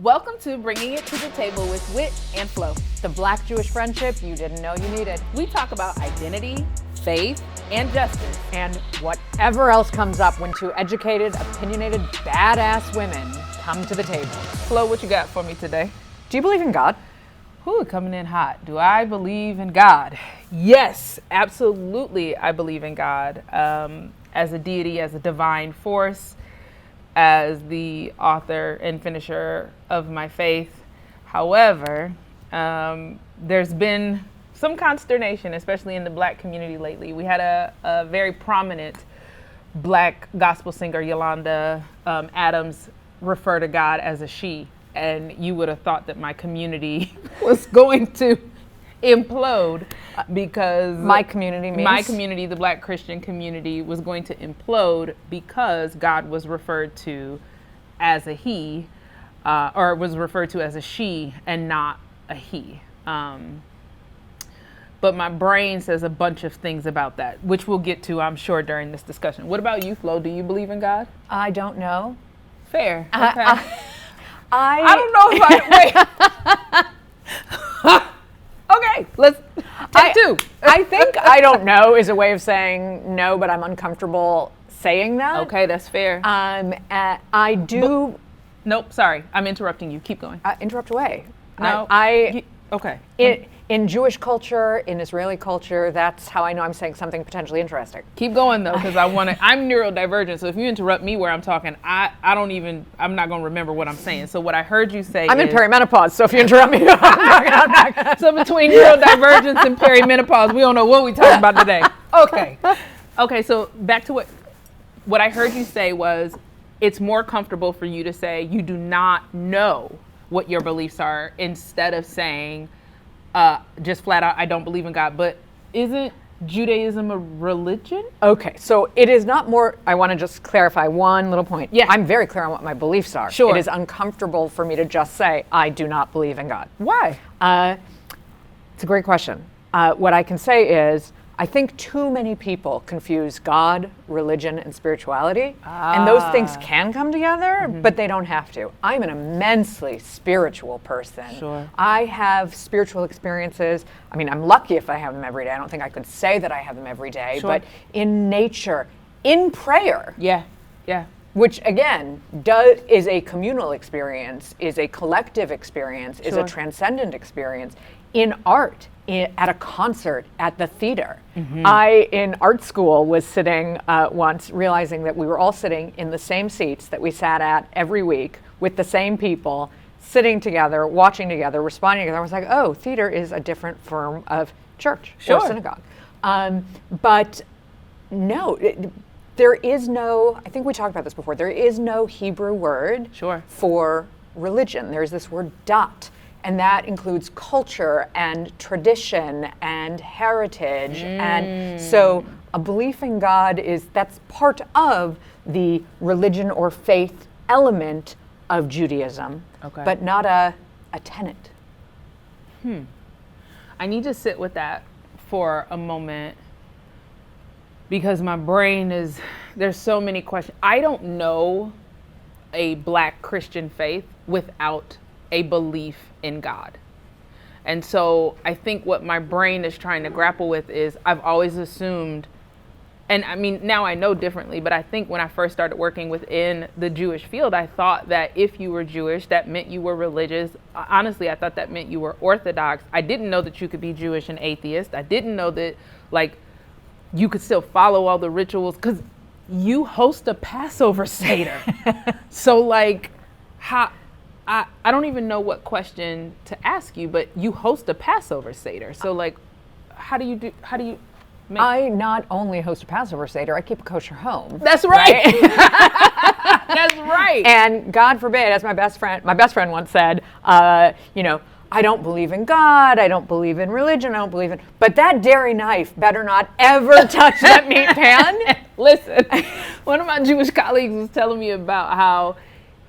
Welcome to Bringing It to the Table with Whit and Flo. The Black Jewish friendship you didn't know you needed. We talk about identity, faith, and justice. And whatever else comes up when two educated, opinionated, badass women come to the table. Flo, what you got for me today? Do you believe in God? Ooh, coming in hot. Do I believe in God? Yes, absolutely I believe in God. As a deity, as a divine force, as the author and finisher of my faith. However, there's been some consternation, especially in the Black community lately. We had a very prominent Black gospel singer, Yolanda Adams, refer to God as a she. And you would have thought that my community was going to implode because my community, the Black Christian community, was going to implode because God was referred to as a he, or was referred to as a she and not a he. But my brain says a bunch of things about that, which we'll get to, I'm sure, during this discussion. What about you, Flo? Do you believe in God? I don't know. Fair. Okay. I don't know if wait. Okay, let's take two. I think I don't know is a way of saying no, but I'm uncomfortable saying that. Okay, that's fair. I do. Nope, sorry, I'm interrupting you. Keep going. Interrupt away. No. Okay. In Jewish culture, in Israeli culture, that's how I know I'm saying something potentially interesting. Keep going though, because I'm neurodivergent. So if you interrupt me where I'm talking, I'm not going to remember what I'm saying. So what I heard you say I'm in perimenopause, so if you interrupt me, I'm not gonna. So between neurodivergence and perimenopause, we don't know what we're talking about today. Okay, so back to what I heard you say was, it's more comfortable for you to say you do not know what your beliefs are instead of saying just flat out, I don't believe in God. But isn't Judaism a religion? Okay, so it is not more, I want to just clarify one little point. Yeah. I'm very clear on what my beliefs are. Sure. It is uncomfortable for me to just say, I do not believe in God. Why? It's a great question. What I can say is, I think too many people confuse God, religion, and spirituality. And those things can come together, but they don't have to. I'm an immensely spiritual person. Sure. I have spiritual experiences. I mean, I'm lucky if I have them every day. I don't think I could say that I have them every day, Sure. but in nature, in prayer. Yeah. Which again, is a communal experience, is a collective experience, is a Sure. transcendent experience. In art, at a concert, at the theater. I, in art school, was sitting once, realizing that we were all sitting in the same seats that we sat at every week with the same people, sitting together, watching together, responding together. I was like, oh, theater is a different form of church Sure. or synagogue. But no, there is no, I think we talked about this before, there is no Hebrew word Sure. for religion. There's this word dat. And that includes culture and tradition and heritage. And so a belief in God that's part of the religion or faith element of Judaism, Okay. but not a tenet. I need to sit with that for a moment because my brain there's so many questions. I don't know a Black Christian faith without a belief in God. And so I think what my brain is trying to grapple with is I've always assumed, and I mean, now I know differently, but I think when I first started working within the Jewish field, I thought that if you were Jewish, that meant you were religious. Honestly, I thought that meant you were Orthodox. I didn't know that you could be Jewish and atheist. I didn't know that you could still follow all the rituals because you host a Passover Seder. So how, I don't even know what question to ask you, but you host a Passover Seder. So how do you make... I not only host a Passover Seder, I keep a kosher home. That's right. That's right. And God forbid, as my best friend once said, I don't believe in God, I don't believe in religion, but that dairy knife better not ever touch that meat pan. Listen, one of my Jewish colleagues was telling me about how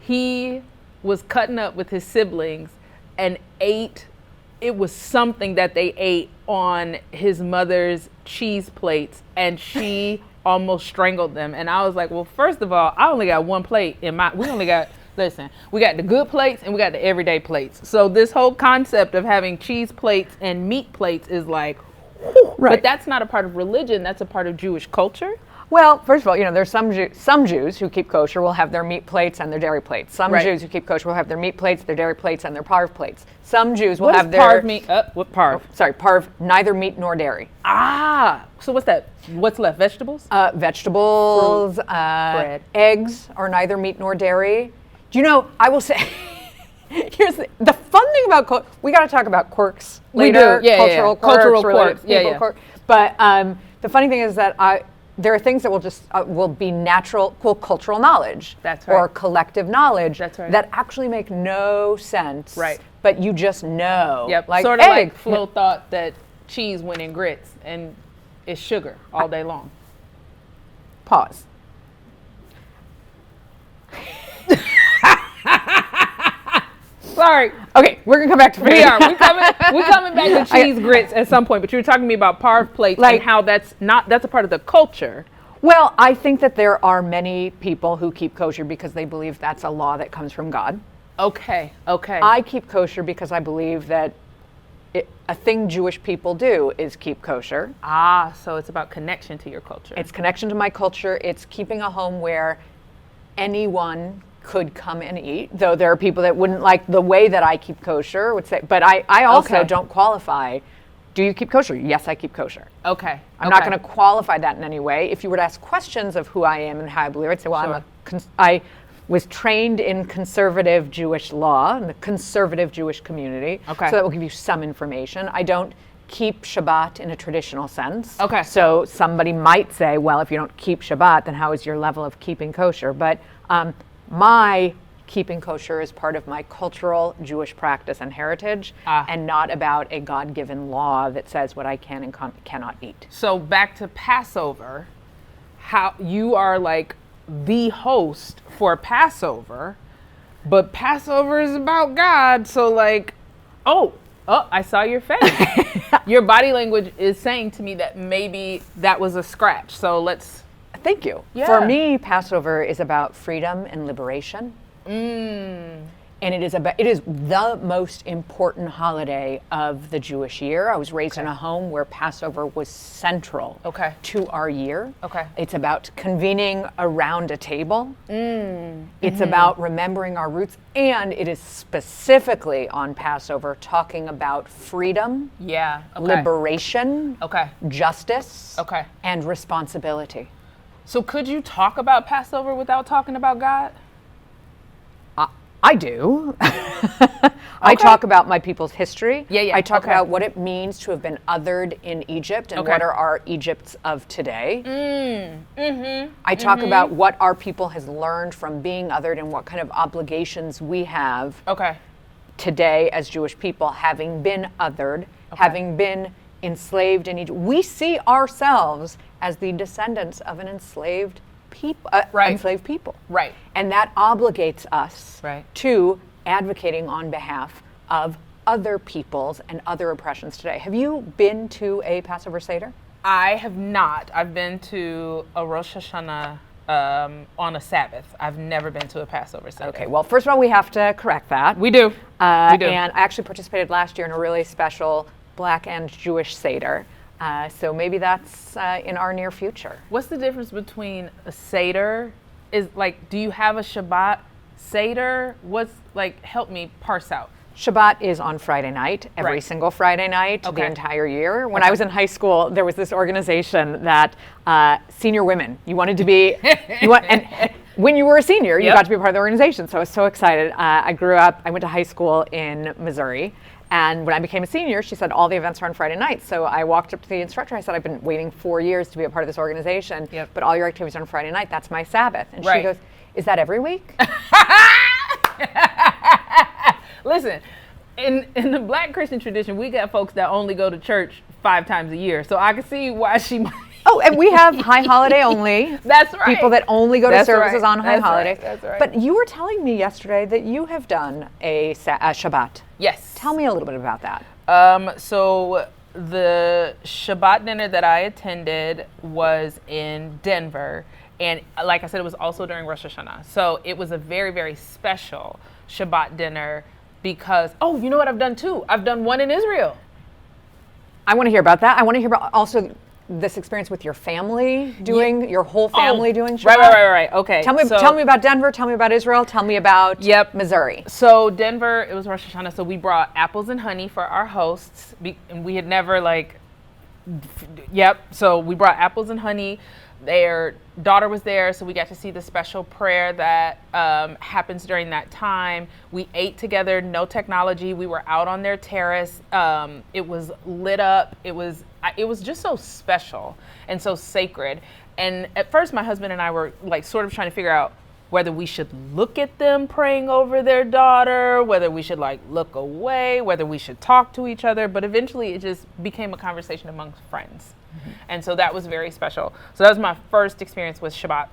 he was cutting up with his siblings and it was something that they ate on his mother's cheese plates, and she almost strangled them. And I was like, well, first of all, I only got one plate we only got Listen, we got the good plates and we got the everyday plates. So this whole concept of having cheese plates and meat plates is like, whew, Right. But that's not a part of religion. That's a part of Jewish culture. Well, first of all, there's some Jews who keep kosher will have their meat plates and their dairy plates. Some Right. Jews who keep kosher will have their meat plates, their dairy plates, and their parv plates. Some Jews will What have does their parv mean? What parv? parv, neither meat nor dairy. So what's that? What's left? Vegetables? Vegetables, bread. eggs are neither meat nor dairy. Do you know, I will say, here's the fun thing about, we got to talk about quirks later. We do, cultural quirks. Cultural related quirks, yeah, people yeah. quirks. But the funny thing is that there are things that will just will be natural, cultural knowledge. That's right. Or collective knowledge. That's right. That actually make no sense. Right. But you just know. Yep. Like Sort of egg. like Flo thought that cheese went in grits and it's sugar all day long. Pause. Sorry. Okay, we're gonna come back to food. We are. We're coming back to cheese grits at some point, but you were talking to me about parv plates Like- and how that's a part of the culture. Well, I think that there are many people who keep kosher because they believe that's a law that comes from God. Okay. I keep kosher because I believe that a thing Jewish people do is keep kosher. So it's about connection to your culture. It's connection to my culture. It's keeping a home where anyone could come and eat, though there are people that wouldn't like the way that I keep kosher, would say, but I also Okay. don't qualify. Do you keep kosher? Yes, I keep kosher. Okay. I'm not going to qualify that in any way. If you were to ask questions of who I am and how I believe, I'd say, well, Sure. I was trained in conservative Jewish law, in the conservative Jewish community. Okay. So that will give you some information. I don't keep Shabbat in a traditional sense. Okay. So somebody might say, well, if you don't keep Shabbat, then how is your level of keeping kosher? But my keeping kosher is part of my cultural Jewish practice and heritage, and not about a God-given law that says what I can and cannot eat. So back to Passover, how you are like the host for Passover, but Passover is about God. So like, oh, I saw your face. Your body language is saying to me that maybe that was a scratch. So let's. Thank you. Yeah. For me, Passover is about freedom and liberation. And it is the most important holiday of the Jewish year. I was raised in a home where Passover was central to our year. Okay. It's about convening around a table. It's about remembering our roots, and it is specifically on Passover talking about freedom, liberation, justice, and responsibility. So could you talk about Passover without talking about God? I do. I talk about my people's history. I talk about what it means to have been othered in Egypt and what are our Egypts of today. I talk about what our people has learned from being othered and what kind of obligations we have today as Jewish people, having been othered, having been enslaved in Egypt. We see ourselves as the descendants of an enslaved people, enslaved people. Right. And that obligates us Right. to advocating on behalf of other peoples and other oppressions today. Have you been to a Passover Seder? I have not. I've been to a Rosh Hashanah on a Sabbath. I've never been to a Passover Seder. Okay, well, first of all, we have to correct that. We do. We do. And I actually participated last year in a really special Black and Jewish Seder. So maybe that's in our near future. What's the difference between a Seder? Is like, do you have a Shabbat Seder? What's like, help me parse out. Shabbat is on Friday night, every single Friday night, the entire year. When I was in high school, there was this organization that senior women, you wanted to be, and when you were a senior, you got to be a part of the organization. So I was so excited. I went to high school in Missouri. And when I became a senior, she said all the events are on Friday nights. So I walked up to the instructor. I said, I've been waiting 4 years to be a part of this organization, but all your activities are on Friday night. That's my Sabbath. And she goes, is that every week? Listen, in the Black Christian tradition, we got folks that only go to church 5 times a year. So I can see why she might. Oh, and we have high holiday only. That's right. People that only go to services on high holidays. That's right. But you were telling me yesterday that you have done a Shabbat. Yes. Tell me a little bit about that. So the Shabbat dinner that I attended was in Denver, And like I said, it was also during Rosh Hashanah. So it was a very, very special Shabbat dinner because, oh, you know what I've done too? I've done one in Israel. I want to hear about that. I want to hear about also this experience with your family doing, your whole family doing Shabbat. Right. Okay. Tell me about Denver. Tell me about Israel. Tell me about Missouri. So Denver, it was Rosh Hashanah. So we brought apples and honey for our hosts. And we had never So we brought apples and honey. Their daughter was there, so we got to see the special prayer that happens during that time. We ate together, no technology. We were out on their terrace. It was lit up. It was just so special and so sacred. And at first, my husband and I were sort of trying to figure out whether we should look at them praying over their daughter, whether we should look away, whether we should talk to each other. But eventually, it just became a conversation amongst friends. And so that was very special. So that was my first experience with Shabbat.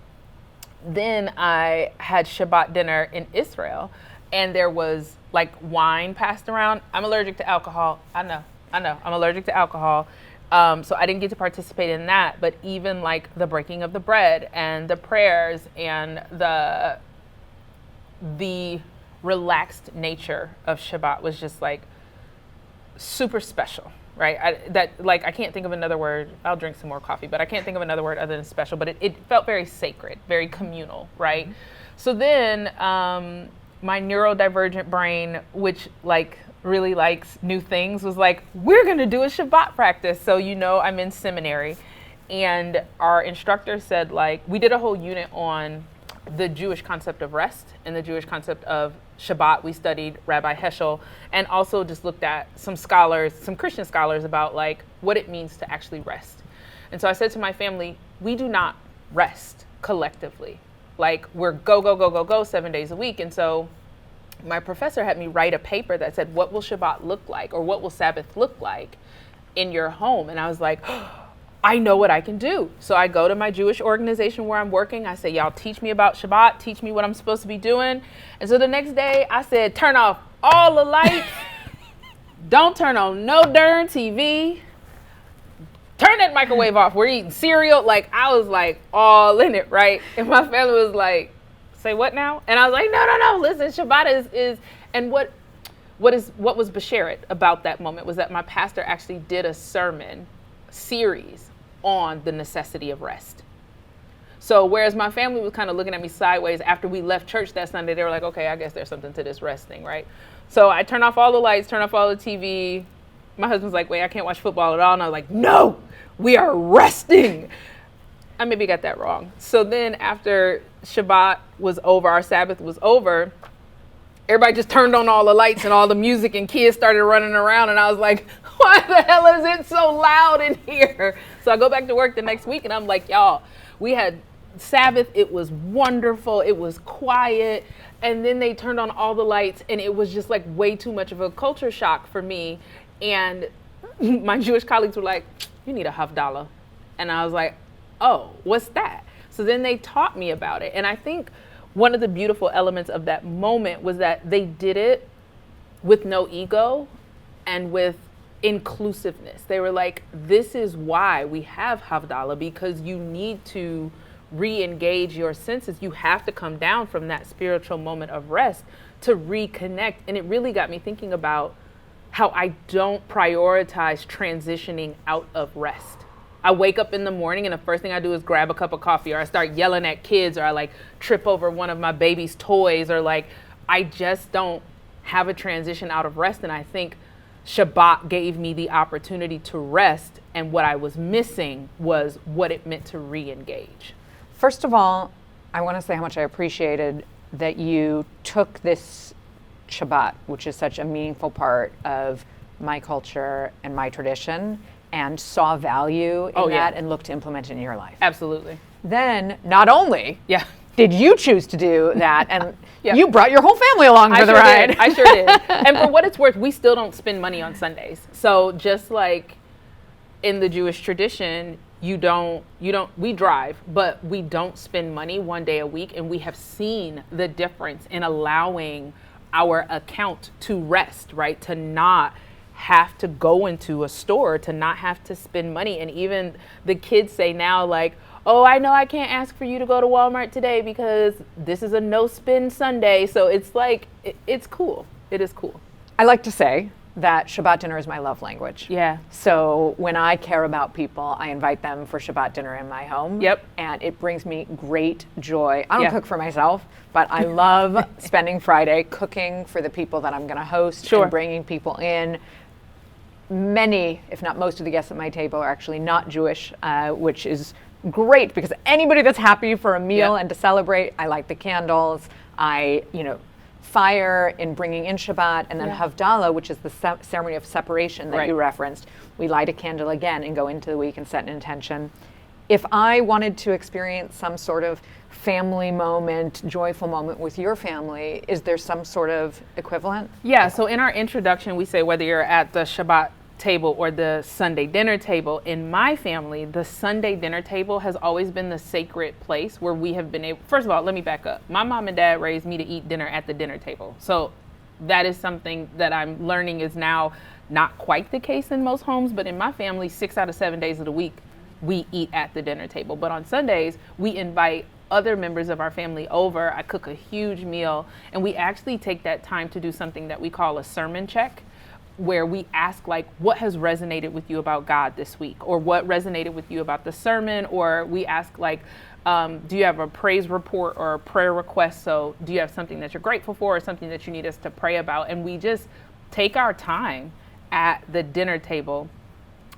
Then I had Shabbat dinner in Israel, and there was wine passed around. I'm allergic to alcohol. I know. I'm allergic to alcohol. So I didn't get to participate in that. But even the breaking of the bread and the prayers and the relaxed nature of Shabbat was just super special. Right. I can't think of another word. I'll drink some more coffee, but I can't think of another word other than special, but it felt very sacred, very communal. Right. Mm-hmm. So then my neurodivergent brain, which really likes new things, was we're going to do a Shabbat practice. So, I'm in seminary, and our instructor said, we did a whole unit on the Jewish concept of rest and the Jewish concept of Shabbat. We studied Rabbi Heschel and also just looked at some scholars, some Christian scholars, about what it means to actually rest. And so I said to my family, we do not rest collectively. We're go 7 days a week. And so my professor had me write a paper that said, what will Shabbat look like, or what will Sabbath look like in your home? And I was like, I know what I can do. So I go to my Jewish organization where I'm working. I say, y'all teach me about Shabbat, teach me what I'm supposed to be doing. And so the next day I said, turn off all the lights. Don't turn on no darn TV. Turn that microwave off. We're eating cereal. I was all in it, right? And my family was like, say what now? And I was like, no. Listen, Shabbat is and what was B'Sheret about that moment was that my pastor actually did a sermon series on the necessity of rest. So whereas my family was kind of looking at me sideways after we left church that Sunday, they were like, okay, I guess there's something to this rest thing, right? So I turn off all the lights, turn off all the TV. My husband's like, wait, I can't watch football at all. And I was like, no, we are resting. I maybe got that wrong. So then after Shabbat was over, our Sabbath was over, everybody just turned on all the lights and all the music, and kids started running around. And I was like, why the hell is it so loud in here? So I go back to work the next week, and I'm like, y'all, we had Sabbath. It was wonderful. It was quiet. And then they turned on all the lights, and it was just way too much of a culture shock for me. And my Jewish colleagues were like, you need a Havdalah. And I was like, oh, what's that? So then they taught me about it. And I think one of the beautiful elements of that moment was that they did it with no ego and with inclusiveness. They were like, this is why we have Havdalah, because you need to re-engage your senses. You have to come down from that spiritual moment of rest to reconnect. And it really got me thinking about how I don't prioritize transitioning out of rest. I wake up in the morning and the first thing I do is grab a cup of coffee, or I start yelling at kids, or I trip over one of my baby's toys, or I just don't have a transition out of rest. And I think Shabbat gave me the opportunity to rest, and what I was missing was what it meant to re-engage. First of all, I want to say how much I appreciated that you took this Shabbat, which is such a meaningful part of my culture and my tradition, and saw value in that and looked to implement it in your life. Absolutely. Then, not only did you choose to do that, and you brought your whole family along for the ride. I sure did. And for what it's worth, we still don't spend money on Sundays. So just like in the Jewish tradition, we drive, but we don't spend money one day a week. And we have seen the difference in allowing our account to rest, right? To not have to go into a store, to not have to spend money. And even the kids say now, like, oh, I know I can't ask for you to go to Walmart today because this is a no spend Sunday. So it's like, it's cool. It is cool. I like to say that Shabbat dinner is my love language. Yeah. So when I care about people, I invite them for Shabbat dinner in my home. Yep. And it brings me great joy. I don't Yeah. cook for myself, but I love spending Friday cooking for the people that I'm going to host Sure. and bringing people in. Many, if not most of the guests at my table are actually not Jewish, which is great because anybody that's happy for a meal Yep. and to celebrate, I light the candles. I, fire in bringing in Shabbat, and then Yeah. Havdalah, which is the ceremony of separation that Right. you referenced. We light a candle again and go into the week and set an intention. If I wanted to experience some sort of family moment, joyful moment with your family, is there some sort of equivalent? Yeah, so in our introduction, we say whether you're at the Shabbat table or the Sunday dinner table. In my family, the Sunday dinner table has always been the sacred place where we have been able, first of all, let me back up. My mom and dad raised me to eat dinner at the dinner table. So that is something that I'm learning is now not quite the case in most homes, but in my family, 6 out of 7 days of the week, we eat at the dinner table. But on Sundays, we invite other members of our family over. I cook a huge meal, and we actually take that time to do something that we call a sermon check, where we ask, like, what has resonated with you about God this week, or what resonated with you about the sermon, or we ask, like, do you have a praise report or a prayer request? So do you have something that you're grateful for or something that you need us to pray about? And we just take our time at the dinner table.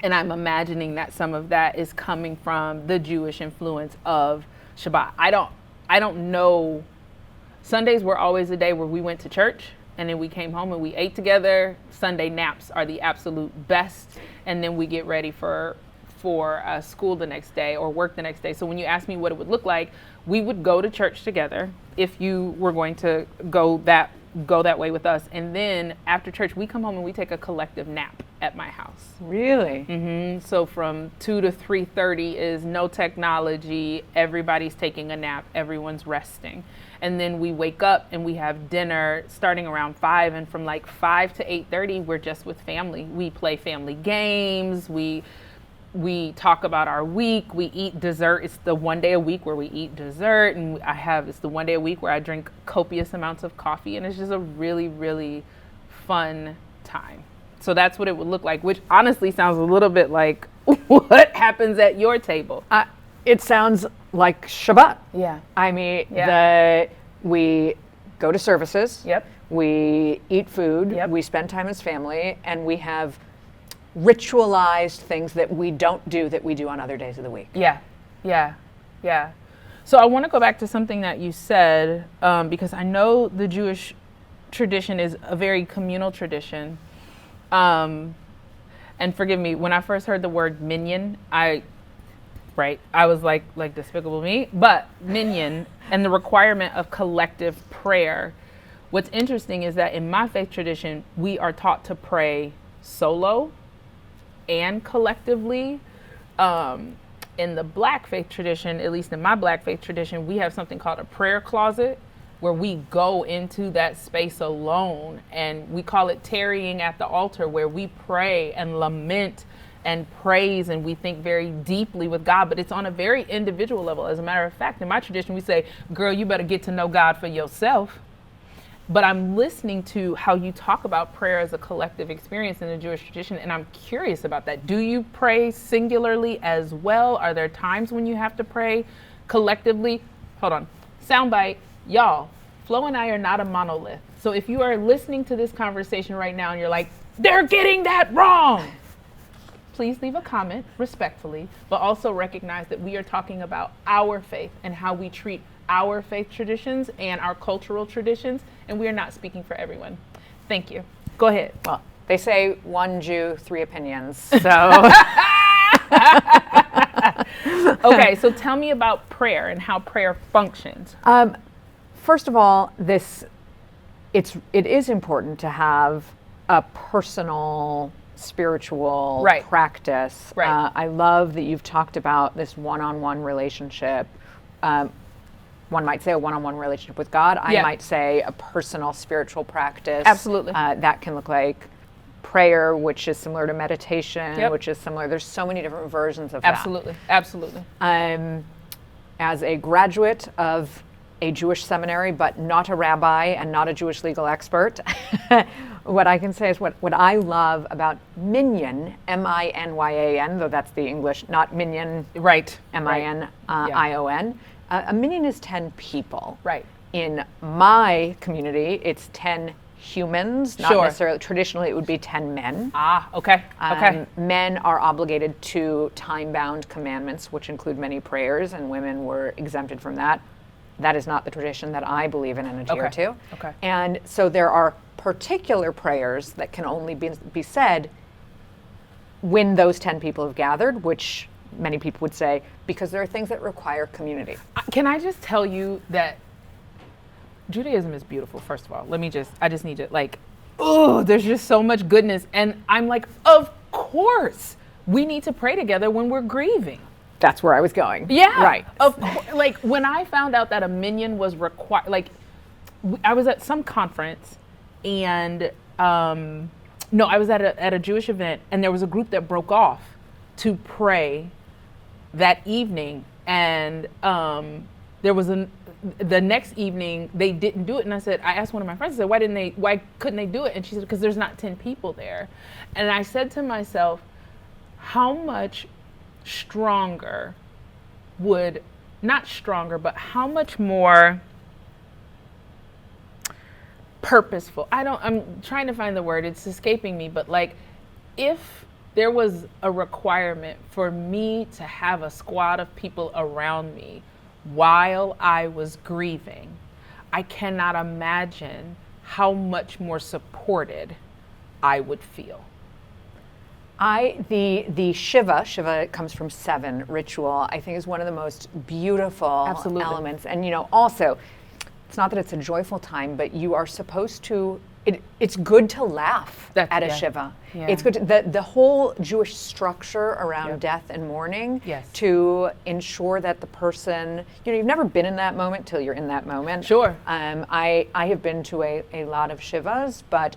And I'm imagining that some of that is coming from the Jewish influence of Shabbat. I don't know. Sundays were always a day where we went to church and then we came home and we ate together. Sunday naps are the absolute best. And then we get ready for school the next day or work the next day. So when you ask me what it would look like, we would go to church together if you were going to go that way with us. And then after church, we come home and we take a collective nap at my house. Really? Mm-hmm. So from 2 to 3:30 is no technology. Everybody's taking a nap. Everyone's resting. And then we wake up and we have dinner starting around 5. And from like 5 to 8:30, we're just with family. We play family games. We talk about our week. We eat dessert. It's the one day a week where we eat dessert. And it's the one day a week where I drink copious amounts of coffee. And it's just a really, really fun time. So that's what it would look like, which honestly sounds a little bit like what happens at your table. It sounds like Shabbat. Yeah. I mean, Yeah. we go to services. Yep. We eat food. Yep. We spend time as family, and we have ritualized things that we don't do that we do on other days of the week. Yeah. So I want to go back to something that you said, because I know the Jewish tradition is a very communal tradition. And forgive me, when I first heard the word minyan, I was like Despicable Me, but minyan and the requirement of collective prayer. What's interesting is that in my faith tradition, we are taught to pray solo and collectively. In the Black faith tradition, at least in my Black faith tradition, we have something called a prayer closet, where we go into that space alone, and we call it tarrying at the altar, where we pray and lament and praise, and we think very deeply with God, but it's on a very individual level. As a matter of fact, in my tradition, we say, girl, you better get to know God for yourself. But I'm listening to how you talk about prayer as a collective experience in the Jewish tradition, and I'm curious about that. Do you pray singularly as well? Are there times when you have to pray collectively? Hold on. Soundbite. Y'all, Flo and I are not a monolith. So if you are listening to this conversation right now and you're like, they're getting that wrong, please leave a comment respectfully, but also recognize that we are talking about our faith and how we treat our faith traditions and our cultural traditions, and we are not speaking for everyone. Thank you. Go ahead. Well, they say one Jew, 3 opinions. So okay, so tell me about prayer and how prayer functions. First of all, it is important to have a personal spiritual practice. Right. I love that you've talked about this one-on-one relationship. One might say a one-on-one relationship with God. I might say a personal spiritual practice. Absolutely. That can look like prayer, which is similar to meditation, Yep. which is similar. There's so many different versions of Absolutely. Absolutely. that. As a graduate of a Jewish seminary, but not a rabbi and not a Jewish legal expert, what I can say is what I love about minyan, M-I-N-Y-A-N, though that's the English, not minion, Right. M-I-N-I-O-N. A minyan is 10 people. Right. In my community, it's 10 humans, not Sure. necessarily, traditionally it would be 10 men. Ah, okay. Okay. Men are obligated to time-bound commandments, which include many prayers, and women were exempted from that. That is not the tradition that I believe in and adhere Okay. to. Okay. And so there are particular prayers that can only be said when those 10 people have gathered, which many people would say, because there are things that require community. Can I just tell you that Judaism is beautiful, first of all. I just need to, like, oh, there's just so much goodness. And I'm like, of course, we need to pray together when we're grieving. That's where I was going. Yeah. Right. Of course, like, when I found out that a minyan was required, like, I was at some conference and, no, I was at a Jewish event, and there was a group that broke off to pray that evening. And there was the next evening they didn't do it, and I asked one of my friends, I said, why couldn't they do it? And she said, because there's not 10 people there. And I said to myself, how much stronger not stronger, but how much more purposeful, I'm trying to find the word, it's escaping me, but like, if there was a requirement for me to have a squad of people around me while I was grieving, I cannot imagine how much more supported I would feel. The Shiva comes from 7 ritual, I think is one of the most beautiful Absolutely. elements. And also, it's not that it's a joyful time, but you are supposed to, it's good to laugh at a yeah. Shiva. Yeah. It's good to, the whole Jewish structure around Yep. death and mourning Yes. to ensure that the person, you've never been in that moment till you're in that moment. Sure. I have been to a lot of Shivas, but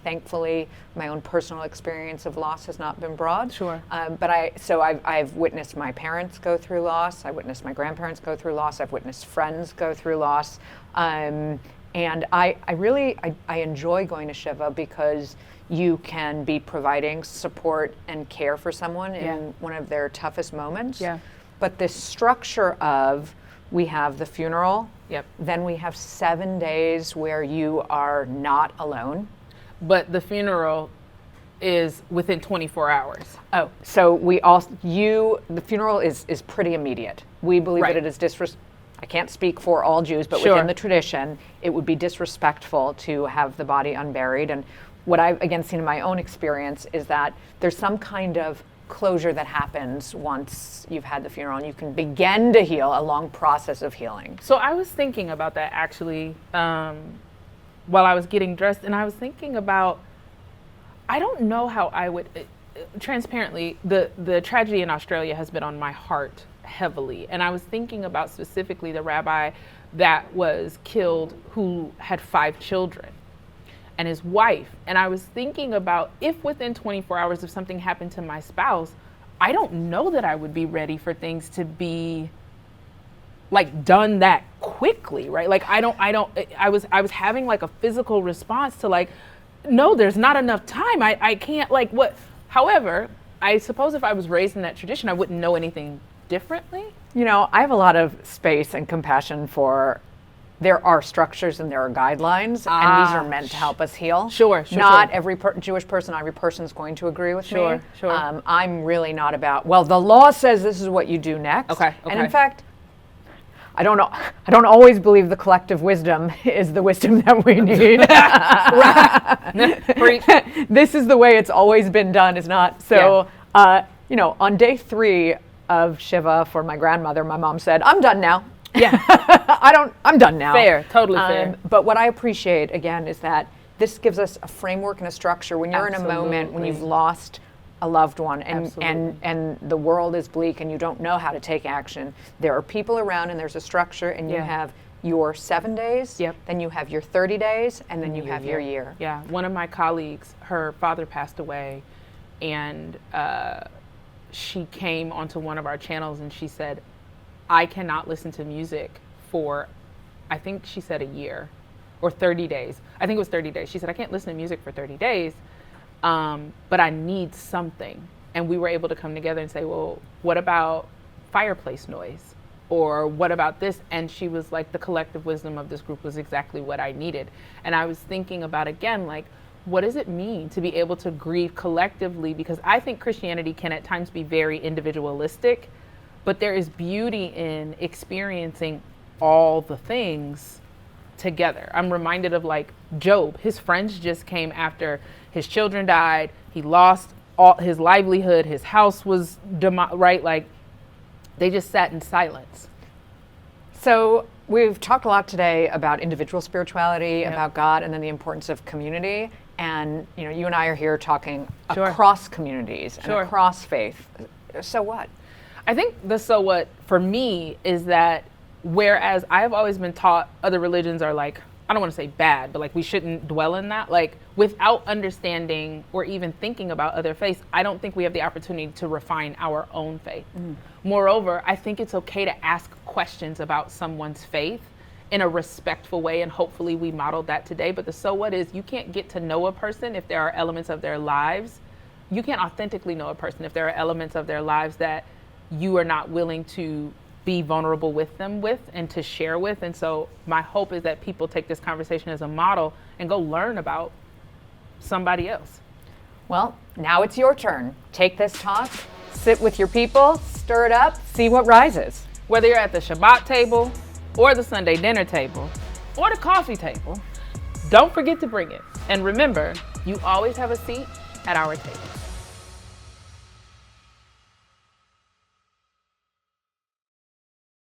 thankfully my own personal experience of loss has not been broad. Sure. But I've witnessed my parents go through loss. I witnessed my grandparents go through loss. I've witnessed friends go through loss. And I really enjoy going to Shiva because you can be providing support and care for someone Yeah. in one of their toughest moments. Yeah. But this structure of, we have the funeral, Yep. then we have 7 days where you are not alone. But the funeral is within 24 hours. Oh, so the funeral is pretty immediate. We believe Right. that it is I can't speak for all Jews, but Sure. within the tradition, it would be disrespectful to have the body unburied. And what I've, again, seen in my own experience is that there's some kind of closure that happens once you've had the funeral, and you can begin to heal, a long process of healing. So I was thinking about that actually while I was getting dressed, and I was thinking about, I don't know how I would, transparently, the tragedy in Australia has been on my heart heavily. And I was thinking about specifically the rabbi that was killed who had 5 children and his wife. And I was thinking about, if within 24 hours if something happened to my spouse, I don't know that I would be ready for things to be like done that quickly, right? Like I was having like a physical response to like, no, there's not enough time. I can't, like, what? However, I suppose if I was raised in that tradition, I wouldn't know anything differently. I have a lot of space and compassion for, there are structures and there are guidelines, and these are meant to help us heal. Sure. Not every Jewish person, every person is going to agree with me. Sure. I'm really not about, well, the law says this is what you do next. Okay. And in fact, I don't know. I don't always believe the collective wisdom is the wisdom that we need. This is the way it's always been done, is not. So, on day 3 of Shiva for my grandmother, my mom said, I'm done now. Yeah. I'm done now. Fair, totally fair. But what I appreciate, again, is that this gives us a framework and a structure when you're in a moment when you've lost a loved one and the world is bleak and you don't know how to take action. There are people around and there's a structure, and you have your 7 days, Yep. then you have your 30 days, and then you have your year. Yeah, one of my colleagues, her father passed away, and she came onto one of our channels and she said, I cannot listen to music for, I think she said a year or 30 days. I think it was 30 days. She said, I can't listen to music for 30 days, but I need something. And we were able to come together and say, well, what about fireplace noise? Or what about this? And she was like, the collective wisdom of this group was exactly what I needed. And I was thinking about, again, like, what does it mean to be able to grieve collectively? Because I think Christianity can at times be very individualistic, but there is beauty in experiencing all the things together. I'm reminded of like Job. His friends just came after his children died. He lost all his livelihood. His house was right? Like, they just sat in silence. So we've talked a lot today about individual spirituality, about God, and then the importance of community. And you know, you and I are here talking across communities and across faith. So what? I think the so what for me is that whereas I have always been taught other religions are like, I don't want to say bad, but like we shouldn't dwell in that. Like without understanding or even thinking about other faiths, I don't think we have the opportunity to refine our own faith. Moreover, I think it's okay to ask questions about someone's faith in a respectful way, and hopefully we modeled that today. But the so what is, you can't get to know a person if there are elements of their lives. You can't authentically know a person if there are elements of their lives that you are not willing to be vulnerable with them with and to share with. And so my hope is that people take this conversation as a model and go learn about somebody else. Well, now it's your turn. Take this talk, sit with your people, stir it up, see what rises. Whether you're at the Shabbat table or the Sunday dinner table or the coffee table, don't forget to bring it. And remember, you always have a seat at our table.